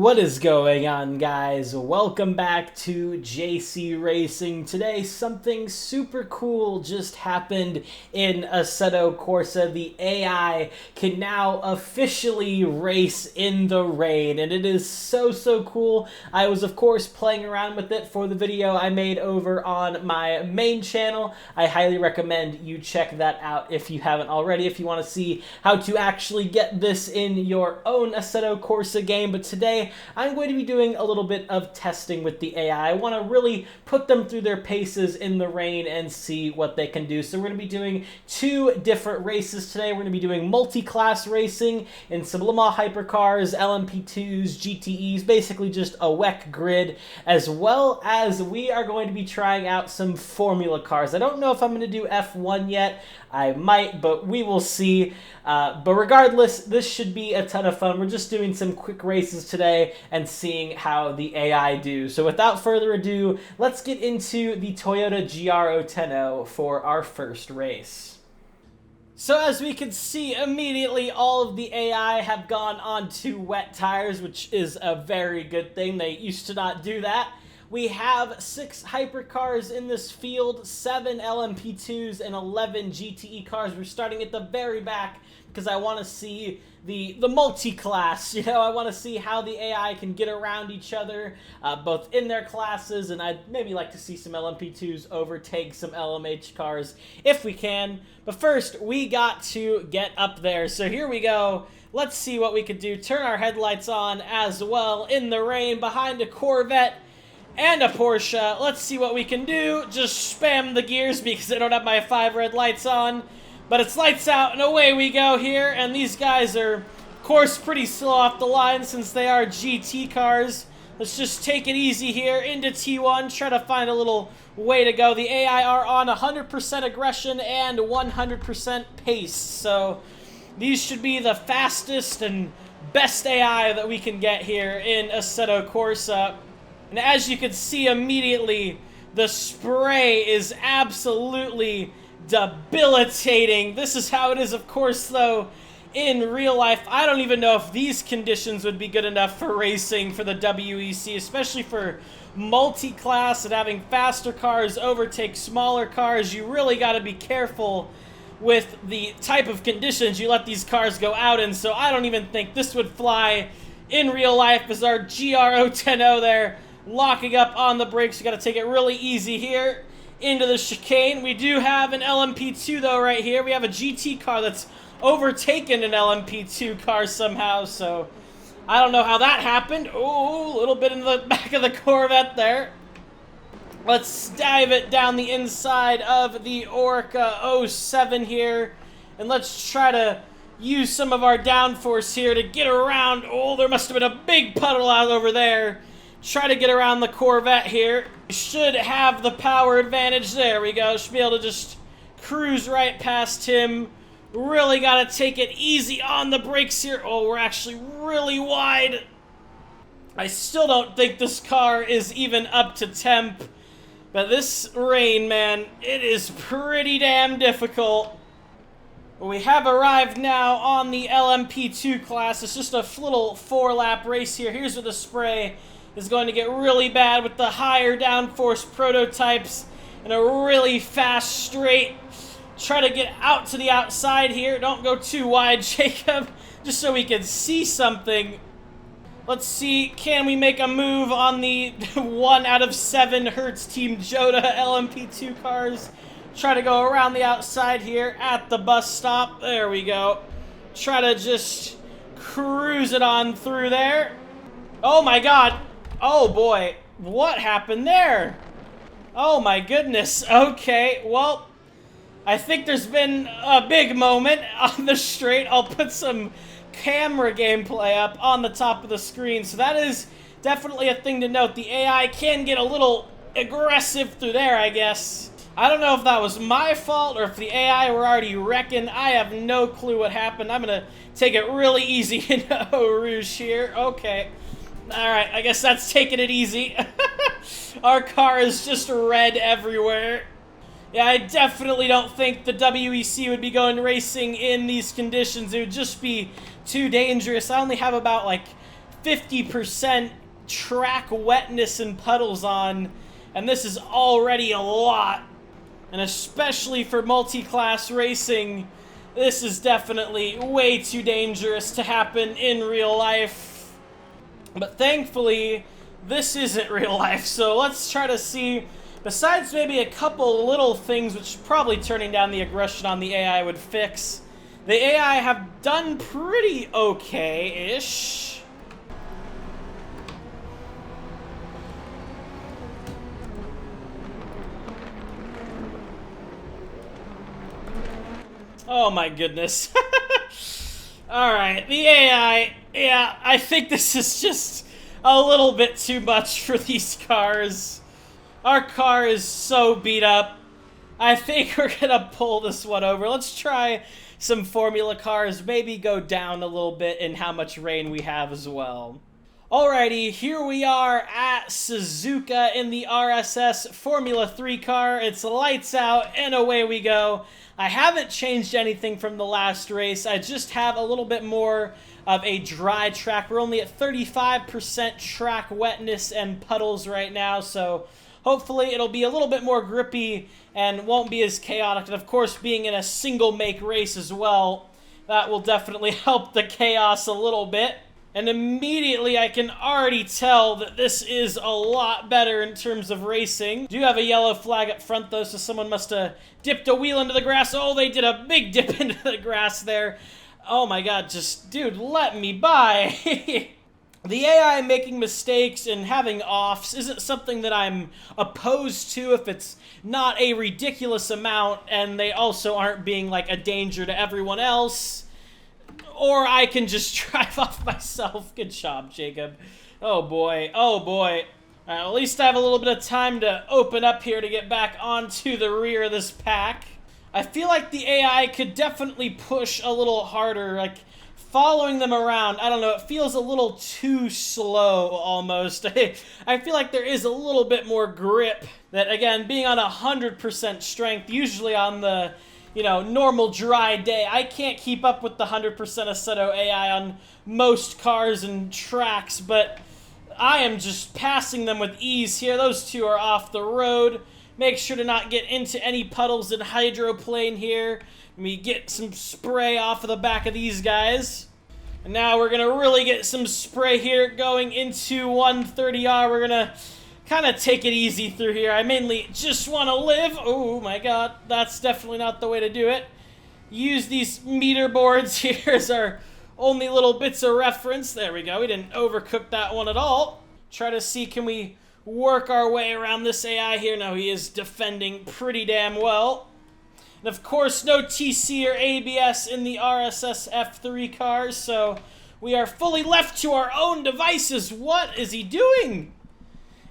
What is going on, guys? Welcome back to JC Racing. Today, something super cool just happened in Assetto Corsa. The AI can now officially race in the rain, and it is so cool. I was, of course, playing around with it for the video I made over on my main channel. I highly recommend you check that out if you haven't already, if you want to see how to actually get this in your own Assetto Corsa game. But today, I'm going to be doing a little bit of testing with the AI. I want to really put them through their paces in the rain and see what they can do. So we're going to be doing two different races today. We're going to be doing multi-class racing in some Le Mans hypercars, LMP2s, GTEs, basically just a WEC grid, as well as we are going to be trying out some Formula cars. I don't know if I'm going to do F1 yet. I might, but we will see. But regardless, this should be a ton of fun. We're just doing some quick races today and seeing how the AI do. So without further ado, let's get into the Toyota GR010 for our first race. So as we can see, immediately all of the AI have gone onto wet tires, which is a very good thing. They used to not do that. We have 6 hypercars in this field, 7 LMP2s, and 11 GTE cars. We're starting at the very back because I want to see the multi-class. You know, I want to see how the AI can get around each other, both in their classes, and I'd maybe like to see some LMP2s overtake some LMH cars if we can. But first, we got to get up there. So here we go. Let's see what we could do. Turn our headlights on as well in the rain behind a Corvette and a Porsche. Let's see what we can do. Just spam the gears because I don't have my 5 red lights on. But it's lights out and away we go here. And these guys are, of course, pretty slow off the line since they are GT cars. Let's just take it easy here into T1. Try to find a little way to go. The AI are on 100% aggression and 100% pace. So these should be the fastest and best AI that we can get here in Assetto Corsa. And as you can see immediately, the spray is absolutely debilitating. This is how it is, of course, though, in real life. I don't even know if these conditions would be good enough for racing for the WEC, especially for multi-class and having faster cars overtake smaller cars. You really got to be careful with the type of conditions you let these cars go out in. So I don't even think this would fly in real life as our GR010 there. Locking up on the brakes. You got to take it really easy here into the chicane. We do have an LMP2 though right here. We have a GT car that's overtaken an LMP2 car somehow, so I don't know how that happened. Oh, a little bit in the back of the Corvette there. Let's dive it down the inside of the Orca 07 here, and let's try to use some of our downforce here to get around. Oh, there must have been a big puddle out over there. Try to get around the Corvette here. Should have the power advantage. There we go. Should be able to just cruise right past him. Really got to take it easy on the brakes here. Oh, we're actually really wide. I still don't think this car is even up to temp. But this rain, man, it is pretty damn difficult. We have arrived now on the LMP2 class. It's just a little 4-lap race here. Here's where the spray is going to get really bad with the higher downforce prototypes and a really fast straight. Try to get out to the outside here. Don't go too wide, Jacob, just so we can see something. Let's see, can we make a move on the 1 out of 7 Hertz Team Jota LMP2 cars? Try to go around the outside here at the bus stop. There we go. Try to just cruise it on through there. Oh my god. Oh boy, what happened there? Oh my goodness. Okay, well, I think there's been a big moment on the straight. I'll put some camera gameplay up on the top of the screen. So that is definitely a thing to note. The AI can get a little aggressive through there, I guess. I don't know if that was my fault or if the AI were already wrecking. I have no clue what happened. I'm going to take it really easy into Eau Rouge here. Okay. Alright, I guess that's taking it easy. Our car is just red everywhere. Yeah, I definitely don't think the WEC would be going racing in these conditions. It would just be too dangerous. I only have about like 50% track wetness and puddles on, and this is already a lot. And especially for multi-class racing, this is definitely way too dangerous to happen in real life. But thankfully, this isn't real life, so let's try to see, besides maybe a couple little things which probably turning down the aggression on the AI would fix, the AI have done pretty okay-ish. Oh my goodness. Alright, the AI, yeah, I think this is just a little bit too much for these cars. Our car is so beat up. I think we're gonna pull this one over. Let's try some Formula cars, maybe go down a little bit in how much rain we have as well. Alrighty, here we are at Suzuka in the RSS Formula 3 car. It's lights out and away we go. I haven't changed anything from the last race. I just have a little bit more of a dry track. We're only at 35% track wetness and puddles right now, so hopefully it'll be a little bit more grippy and won't be as chaotic. And of course, being in a single make race as well, that will definitely help the chaos a little bit. And immediately I can already tell that this is a lot better in terms of racing. Do have a yellow flag up front though, so someone must have dipped a wheel into the grass. Oh, they did a big dip into the grass there. Oh my god, just, dude, let me by. The AI making mistakes and having offs isn't something that I'm opposed to if it's not a ridiculous amount and they also aren't being like a danger to everyone else. Or I can just drive off myself. Good job, Jacob. Oh boy, oh boy. At least I have a little bit of time to open up here to get back onto the rear of this pack. I feel like the AI could definitely push a little harder, like following them around. I don't know, it feels a little too slow almost. I feel like there is a little bit more grip. That again, being on 100% strength, usually on the normal dry day, I can't keep up with the 100% Assetto AI on most cars and tracks, but I am just passing them with ease here. Those two are off the road. Make sure to not get into any puddles in hydroplane here. Let me get some spray off of the back of these guys. And now we're going to really get some spray here going into 130R. We're going to kind of take it easy through here. I mainly just want to live. Oh my god, that's definitely not the way to do it. Use these meter boards here as our only little bits of reference. There we go, we didn't overcook that one at all. Try to see, can we work our way around this AI here? No, he is defending pretty damn well. And of course, no TC or ABS in the RSS F3 cars, so we are fully left to our own devices. What is he doing?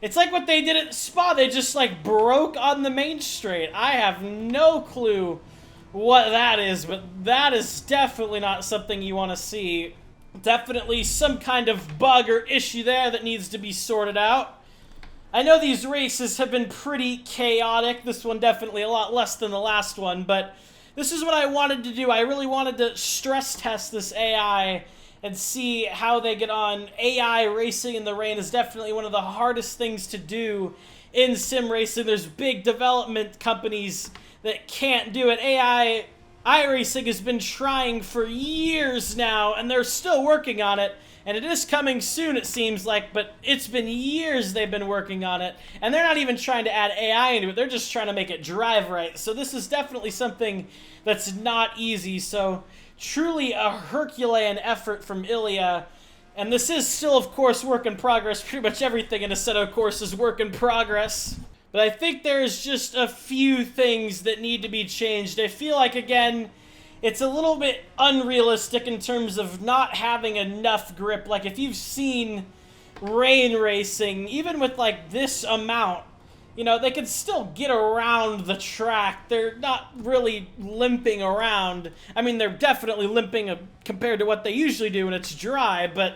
It's like what they did at Spa. They just like broke on the main straight. I have no clue what that is, but that is definitely not something you want to see. Definitely some kind of bug or issue there that needs to be sorted out. I know these races have been pretty chaotic. This one definitely a lot less than the last one, but this is what I wanted to do. I really wanted to stress test this AI and see how they get on. AI racing in the rain is definitely one of the hardest things to do in sim racing. There's big development companies that can't do it. AI iRacing has been trying for years now, and they're still working on it. And it is coming soon, it seems like, but it's been years they've been working on it. And they're not even trying to add AI into it. They're just trying to make it drive right. So this is definitely something that's not easy. So truly a Herculean effort from Ilya. And this is still, of course, work in progress. Pretty much everything in Assetto Corsa is work in progress. But I think there's just a few things that need to be changed. I feel like, again, it's a little bit unrealistic in terms of not having enough grip. Like, if you've seen rain racing, even with, like, this amount, they can still get around the track. They're not really limping around. I mean, they're definitely limping compared to what they usually do when it's dry, but,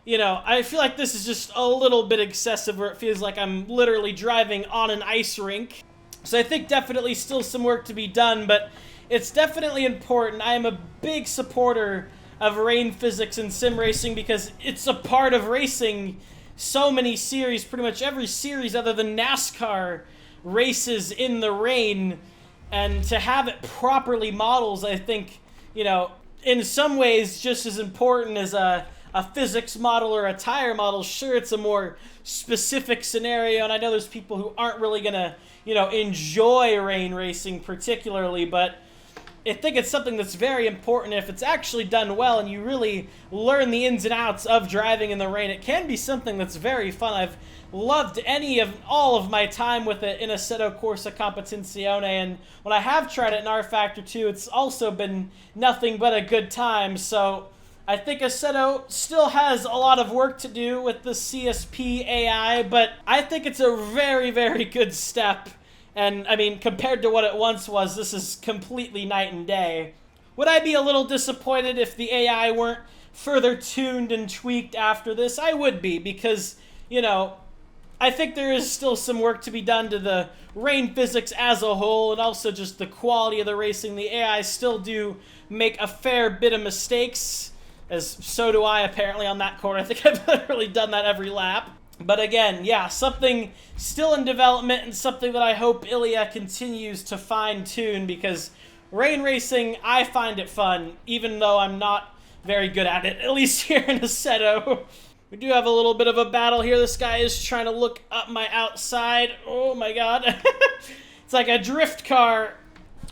I feel like this is just a little bit excessive where it feels like I'm literally driving on an ice rink. So I think definitely still some work to be done, but it's definitely important. I am a big supporter of rain physics in sim racing because it's a part of racing. So many series, pretty much every series other than NASCAR, races in the rain, and to have it properly models, I think, you know, in some ways just as important as a physics model or a tire model. Sure, it's a more specific scenario, and I know there's people who aren't really gonna, you know, enjoy rain racing particularly, but I think it's something that's very important. If it's actually done well and you really learn the ins and outs of driving in the rain, it can be something that's very fun. I've loved all of my time with it in Assetto Corsa Competizione, and when I have tried it in R Factor 2, it's also been nothing but a good time. So I think Assetto still has a lot of work to do with the CSP AI, but I think it's a very, very good step. And, I mean, compared to what it once was, this is completely night and day. Would I be a little disappointed if the AI weren't further tuned and tweaked after this? I would be, because, you know, I think there is still some work to be done to the rain physics as a whole, and also just the quality of the racing. The AI still do make a fair bit of mistakes, as so do I, apparently, on that corner. I think I've literally done that every lap. But again, yeah, something still in development and something that I hope Ilya continues to fine-tune, because rain racing, I find it fun, even though I'm not very good at it, at least here in Assetto. We do have a little bit of a battle here. This guy is trying to look up my outside. Oh my god. It's like a drift car.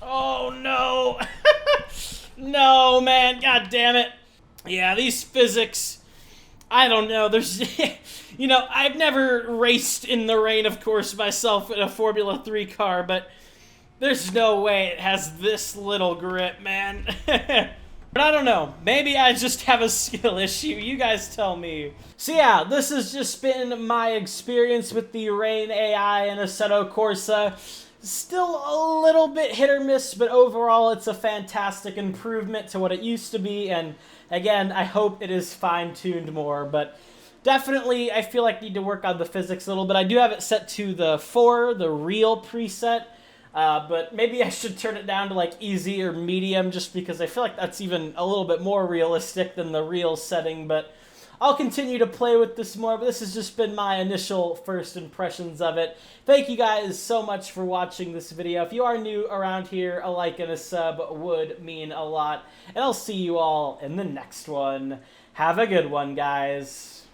Oh no. No, man. God damn it. Yeah, these physics, I don't know. There's, you know, I've never raced in the rain, of course, myself in a Formula 3 car, but there's no way it has this little grip, man. But I don't know. Maybe I just have a skill issue. You guys tell me. So yeah, this has just been my experience with the Rain AI and Assetto Corsa. Still a little bit hit or miss, but overall it's a fantastic improvement to what it used to be, and again, I hope it is fine-tuned more, but definitely I feel like I need to work on the physics a little bit. I do have it set to the 4, the real preset, but maybe I should turn it down to like easy or medium, just because I feel like that's even a little bit more realistic than the real setting, but I'll continue to play with this more, but this has just been my initial first impressions of it. Thank you guys so much for watching this video. If you are new around here, a like and a sub would mean a lot, and I'll see you all in the next one. Have a good one, guys.